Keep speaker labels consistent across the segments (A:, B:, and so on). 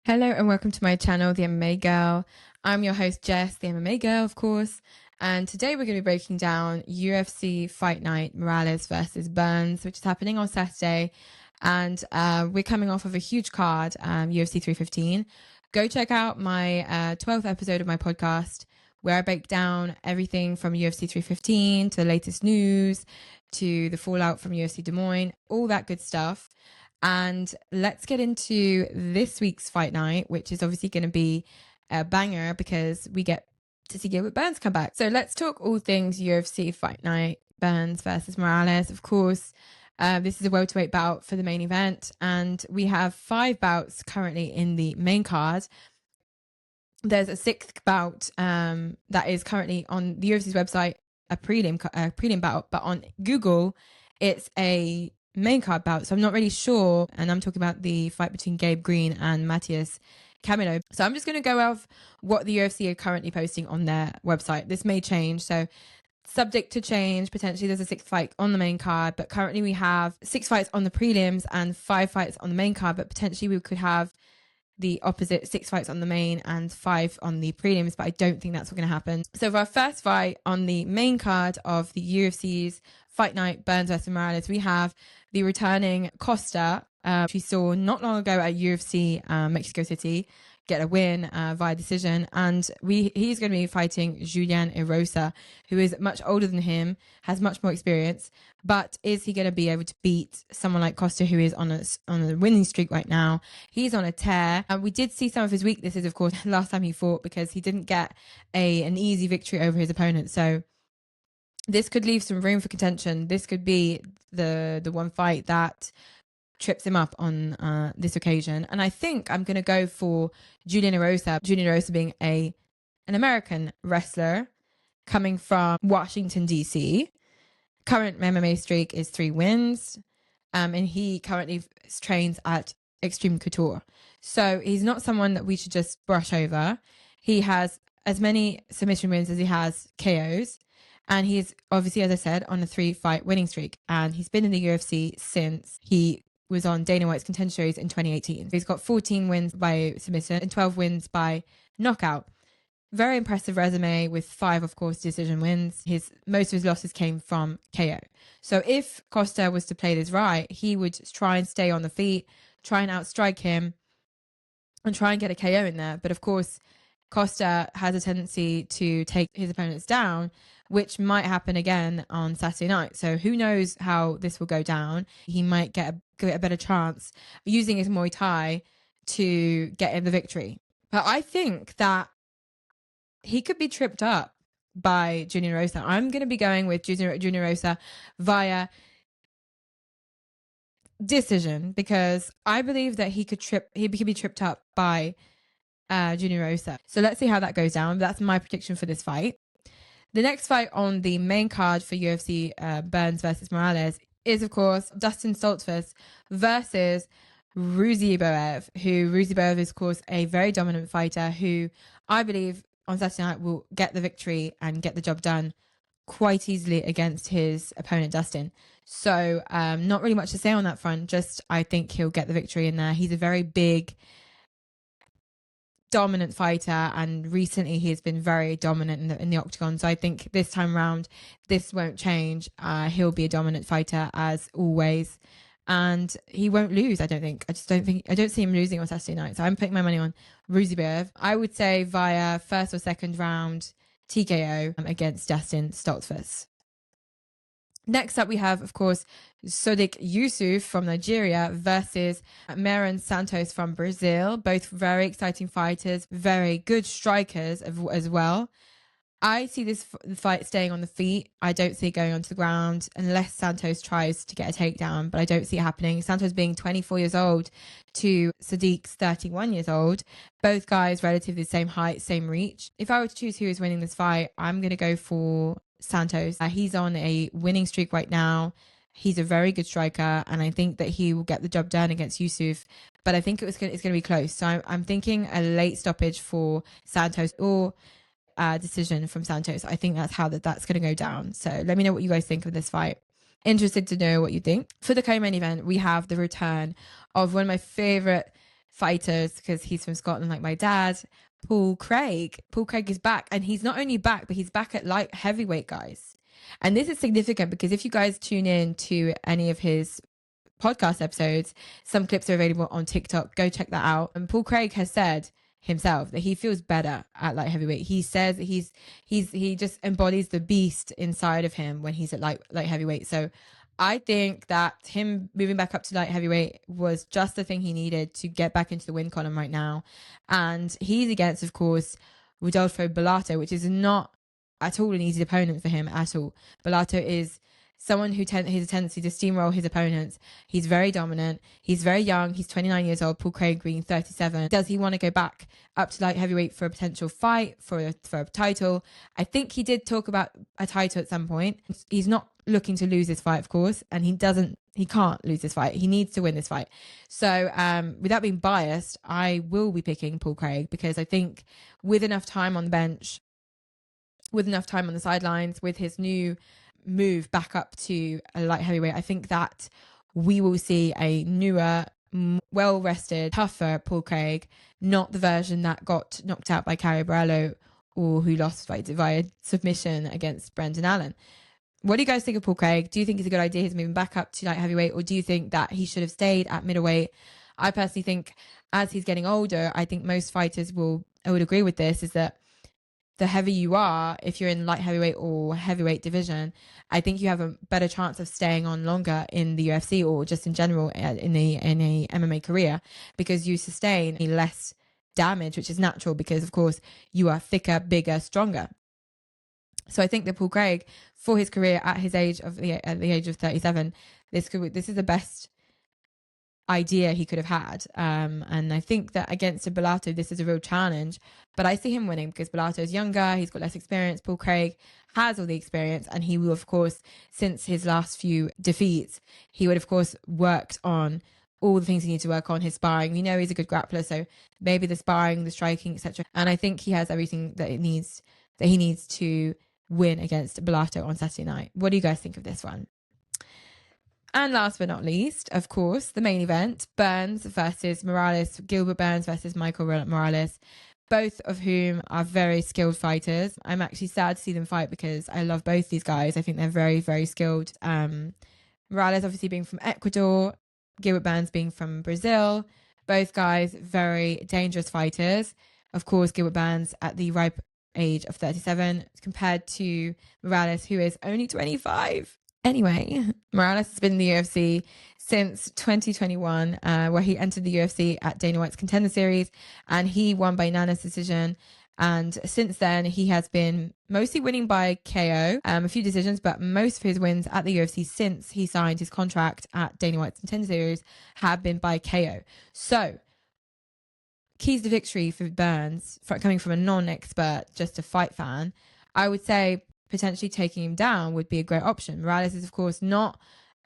A: Hello and welcome to my channel, the MMA Girl. I'm your host, Jess, the MMA Girl, of course. And today we're going to be breaking down UFC Fight Night, Morales versus Burns, which is happening on Saturday. And we're coming off of a huge card, UFC 315. Go check out my 12th episode of my podcast, where I break down everything from UFC 315 to the latest news, to the fallout from UFC Des Moines, all that good stuff. And let's get into this week's fight night, which is obviously going to be a banger because we get to see Gilbert Burns come back. So let's talk all things UFC Fight Night, Burns versus Morales. Of course, this is a welterweight bout for the main event, and we have 5 bouts currently in the main card. There's a 6th bout that is currently on the UFC's website, a prelim bout, but on Google, it's a main card bout, so I'm not really sure. And I'm talking about the fight between Gabe Green and Matthias Camilo. So I'm just going to go off what the UFC are currently posting on their website. This may change, so subject to change. Potentially there's a 6th fight on the main card, but currently we have 6 fights on the prelims and 5 fights on the main card, but potentially we could have the opposite, 6 fights on the main and 5 on the prelims, but I don't think that's what's going to happen. So for our first fight on the main card of the UFC's Fight Night, Burns versus Morales, we have the returning Costa, which we saw not long ago at UFC Mexico City, get a win via decision. And he's going to be fighting Julian Erosa, who is much older than him, has much more experience. But is he going to be able to beat someone like Costa, who is on a winning streak right now? He's on a tear. And we did see some of his weaknesses, of course, last time he fought, because he didn't get an easy victory over his opponent. So this could leave some room for contention. This could be the one fight that trips him up on this occasion. And I think I'm going to go for Julian Erosa. Julian Erosa being an American wrestler coming from Washington, D.C. Current MMA streak is 3 wins. And he currently trains at Extreme Couture. So he's not someone that we should just brush over. He has as many submission wins as he has KOs. And he's obviously, as I said, on a 3-fight winning streak. And he's been in the UFC since he was on Dana White's Contender Series in 2018. He's got 14 wins by submission and 12 wins by knockout. Very impressive resume with 5, of course, decision wins. Most of his losses came from KO. So if Costa was to play this right, he would try and stay on the feet, try and outstrike him, and try and get a KO in there. But of course, Costa has a tendency to take his opponents down, which might happen again on Saturday night. So who knows how this will go down. He might get a better chance using his Muay Thai to get in the victory. But I think that he could be tripped up by Junior Rosa. I'm going to be going with Junior Rosa via decision, because I believe that he could be tripped up by Junior Rosa. So let's see how that goes down. That's my prediction for this fight. The next fight on the main card for UFC Burns versus Morales is, of course, Dustin Stoltzfus versus Ruziboev, who Ruziboev is, of course, a very dominant fighter who I believe on Saturday night will get the victory and get the job done quite easily against his opponent, Dustin. So not really much to say on that front. Just I think he'll get the victory in there. He's a very big, dominant fighter, and recently he has been very dominant in the octagon. So I think this time around this won't change. He'll be a dominant fighter as always, and he won't lose. I don't see him losing on Saturday night. So I'm putting my money on Ruziboev. I would say via 1st or 2nd round TKO against Dustin Stoltzfus. Next up, we have, of course, Sodiq Yusuf from Nigeria versus Maran Santos from Brazil. Both very exciting fighters, very good strikers as well. I see this fight staying on the feet. I don't see it going onto the ground unless Santos tries to get a takedown, but I don't see it happening. Santos being 24 years old to Sadiq's 31 years old. Both guys relatively the same height, same reach. If I were to choose who is winning this fight, I'm going to go for Santos. He's on a winning streak right now. He's a very good striker, and I think that he will get the job done against Yusuf. But I think it's going to be close. So I'm thinking a late stoppage for Santos or decision from Santos. I think that's how that's going to go down. So let me know what you guys think of this fight. Interested to know what you think. For the co-main event, we have the return of one of my favorite fighters, because he's from Scotland like my dad, Paul Craig. Paul Craig is back, and he's not only back, but he's back at light heavyweight, guys. And this is significant because if you guys tune in to any of his podcast episodes, some clips are available on TikTok. Go check that out. And Paul Craig has said himself that he feels better at light heavyweight. He says that he just embodies the beast inside of him when he's at light heavyweight. So I think that him moving back up to light heavyweight was just the thing he needed to get back into the win column right now. And he's against, of course, Rodolfo Bellato, which is not at all an easy opponent for him at all. Bellato is someone who has a tendency to steamroll his opponents. He's very dominant. He's very young. He's 29 years old. Paul Craig being 37. Does he want to go back up to light heavyweight for a potential fight, for a title? I think he did talk about a title at some point. He's not looking to lose this fight, of course, and he can't lose this fight. He needs to win this fight. So without being biased, I will be picking Paul Craig, because I think with enough time on the bench, with enough time on the sidelines, with his new move back up to a light heavyweight, I think that we will see a newer, well-rested, tougher Paul Craig, not the version that got knocked out by Caio Borrello or who lost via submission against Brendan Allen. What do you guys think of Paul Craig? Do you think it's a good idea he's moving back up to light heavyweight, or do you think that he should have stayed at middleweight? I personally think as he's getting older, I think most fighters would agree with this, is that the heavier you are, if you're in light heavyweight or heavyweight division, I think you have a better chance of staying on longer in the UFC or just in general in a MMA career, because you sustain less damage, which is natural because, of course, you are thicker, bigger, stronger. So I think that Paul Craig, for his career at the age of 37, this is the best idea he could have had. And I think that against a Bellato, this is a real challenge. But I see him winning because Bellato is younger, he's got less experience. Paul Craig has all the experience, and he will, of course, since his last few defeats, he would, of course, worked on all the things he needs to work on, his sparring. You know, he's a good grappler, so maybe the sparring, the striking, etc. And I think he has everything that he needs to win against Bellato on Saturday night. What do you guys think of this one? And last but not least, of course, the main event, Burns versus Morales, Gilbert Burns versus Michael Morales, both of whom are very skilled fighters. I'm actually sad to see them fight because I love both these guys. I think they're very, very skilled. Morales obviously being from Ecuador, Gilbert Burns being from Brazil. Both guys, very dangerous fighters. Of course, Gilbert Burns at the ripe age of 37 compared to Morales, who is only 25. Anyway, Morales has been in the UFC since 2021, where he entered the UFC at Dana White's Contender Series, and he won by unanimous decision. And since then, he has been mostly winning by KO, a few decisions, but most of his wins at the UFC since he signed his contract at Dana White's Contender Series have been by KO. So, keys to victory for Burns, coming from a non-expert, just a fight fan, I would say potentially taking him down would be a great option. Morales is, of course, not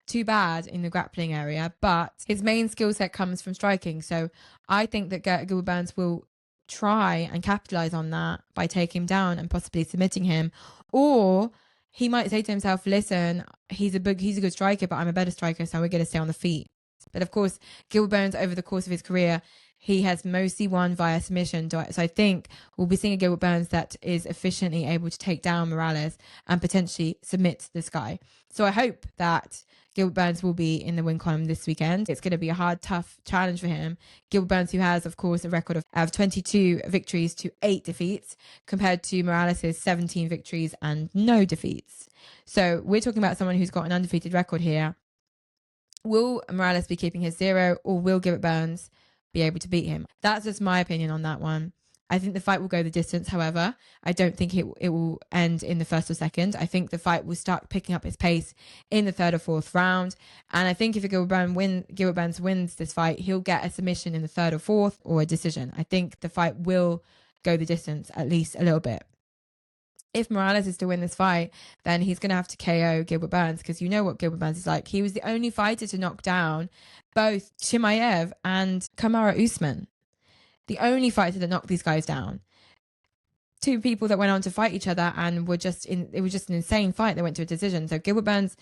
A: too bad in the grappling area, but his main skill set comes from striking. So I think that Gilbert Burns will try and capitalize on that by taking him down and possibly submitting him. Or he might say to himself, listen, he's a good striker, but I'm a better striker, so we're going to stay on the feet. But of course, Gilbert Burns, over the course of his career, he has mostly won via submission. So I think we'll be seeing a Gilbert Burns that is efficiently able to take down Morales and potentially submit this guy. So I hope that Gilbert Burns will be in the win column this weekend. It's going to be a hard, tough challenge for him. Gilbert Burns, who has, of course, a record of 22 victories to 8 defeats, compared to Morales' 17 victories and no defeats. So we're talking about someone who's got an undefeated record here. Will Morales be keeping his 0, or will Gilbert Burns be able to beat him? That's just my opinion on that one. I think the fight will go the distance. However, I don't think it will end in the first or second. I think the fight will start picking up its pace in the third or fourth round. And I think if Gilbert Burns wins this fight, he'll get a submission in the third or fourth, or a decision. I think the fight will go the distance, at least a little bit. If Morales is to win this fight, then he's going to have to KO Gilbert Burns, because you know what Gilbert Burns is like. He was the only fighter to knock down both Chimaev and Kamaru Usman. The only fighter that knocked these guys down. Two people that went on to fight each other and it was just an insane fight. They went to a decision. So Gilbert Burns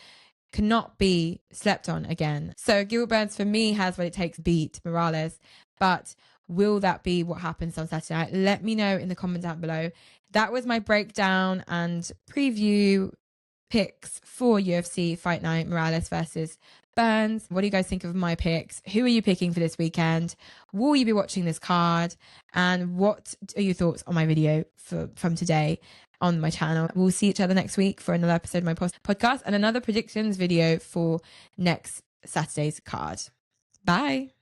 A: cannot be slept on again. So Gilbert, for me, has what it takes to beat Morales, but will that be what happens on Saturday night? Let me know in the comment down below. That was my breakdown and preview picks for UFC Fight Night, Morales versus Burns. What do you guys think of my picks? Who are you picking for this weekend? Will you be watching this card? And what are your thoughts on my video from today on my channel? We'll see each other next week for another episode of my podcast and another predictions video for next Saturday's card. Bye.